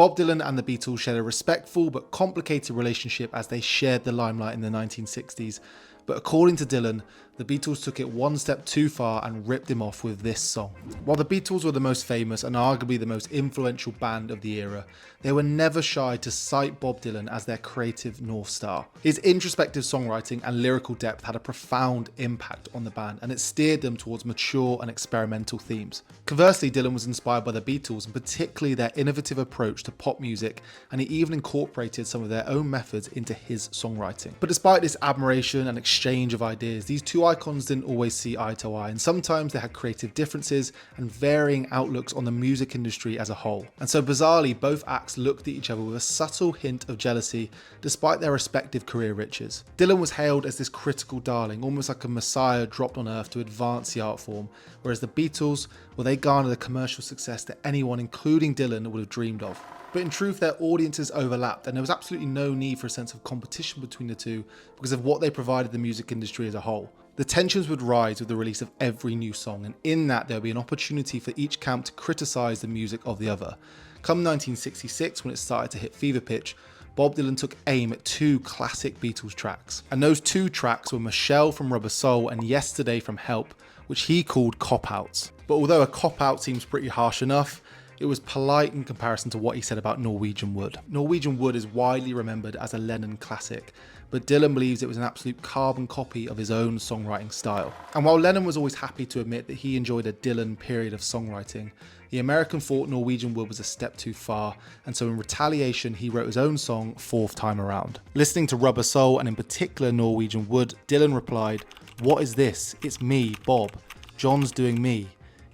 Bob Dylan and the Beatles shared a respectful but complicated relationship as they shared the limelight in the 1960s, but according to Dylan, the Beatles took it one step too far and ripped him off with this song. While the Beatles were the most famous and arguably the most influential band of the era, they were never shy to cite Bob Dylan as their creative North Star. His introspective songwriting and lyrical depth had a profound impact on the band, and it steered them towards mature and experimental themes. Conversely, Dylan was inspired by the Beatles and particularly their innovative approach to pop music, and he even incorporated some of their own methods into his songwriting. But despite this admiration and exchange of ideas, these two icons didn't always see eye to eye, and sometimes they had creative differences and varying outlooks on the music industry as a whole. And so bizarrely, both acts looked at each other with a subtle hint of jealousy despite their respective career riches. Dylan was hailed as this critical darling, almost like a messiah dropped on earth to advance the art form, whereas the Beatles, well, they garnered a commercial success that anyone, including Dylan, would have dreamed of. But in truth, their audiences overlapped, and there was absolutely no need for a sense of competition between the two because of what they provided the music industry as a whole. The tensions would rise with the release of every new song, and in that there would be an opportunity for each camp to criticise the music of the other. Come 1966, when it started to hit fever pitch, Bob Dylan took aim at two classic Beatles tracks. And those two tracks were Michelle from Rubber Soul and Yesterday from Help, which he called cop-outs. But although a cop-out seems pretty harsh enough, it was polite in comparison to what he said about Norwegian Wood. Norwegian Wood is widely remembered as a Lennon classic, but Dylan believes it was an absolute carbon copy of his own songwriting style. And while Lennon was always happy to admit that he enjoyed a Dylan period of songwriting, the American thought Norwegian Wood was a step too far, and so in retaliation he wrote his own song fourth time around. Listening to Rubber Soul, and in particular Norwegian Wood, Dylan replied, "What is this? It's me, Bob. John's doing me.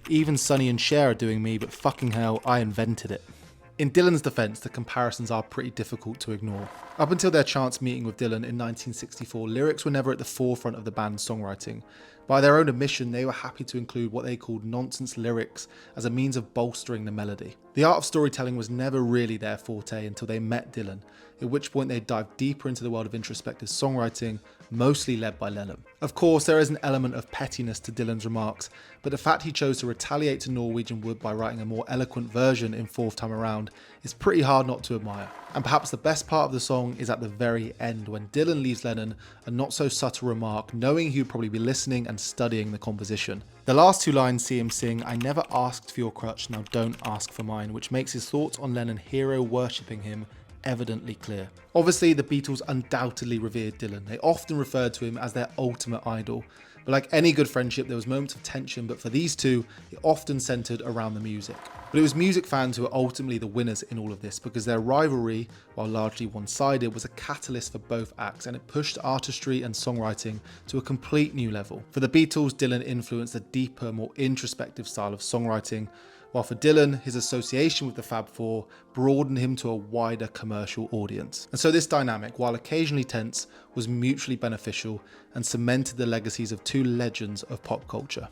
Even Sonny and Cher are doing me, but fucking hell, I invented it." In Dylan's defense, the comparisons are pretty difficult to ignore. Up until their chance meeting with Dylan in 1964, lyrics were never at the forefront of the band's songwriting. By their own admission, they were happy to include what they called nonsense lyrics as a means of bolstering the melody. The art of storytelling was never really their forte until they met Dylan, at which point they dived deeper into the world of introspective songwriting, mostly led by Lennon. Of course, there is an element of pettiness to Dylan's remarks, but the fact he chose to retaliate to Norwegian Wood by writing a more eloquent version in fourth time around is pretty hard not to admire. And perhaps the best part of the song is at the very end, when Dylan leaves Lennon a not so subtle remark, knowing he would probably be listening and studying the composition. The last two lines see him sing, "I never asked for your crutch, now don't ask for mine," which makes his thoughts on Lennon hero worshipping him evidently clear. Obviously, the Beatles undoubtedly revered Dylan. They often referred to him as their ultimate idol. But like any good friendship, there was moments of tension, but for these two, it often centered around the music. But it was music fans who were ultimately the winners in all of this, because their rivalry, while largely one-sided, was a catalyst for both acts, and it pushed artistry and songwriting to a complete new level. For the Beatles, Dylan influenced a deeper, more introspective style of songwriting, while for Dylan, his association with the Fab Four broadened him to a wider commercial audience. And so this dynamic, while occasionally tense, was mutually beneficial and cemented the legacies of two legends of pop culture.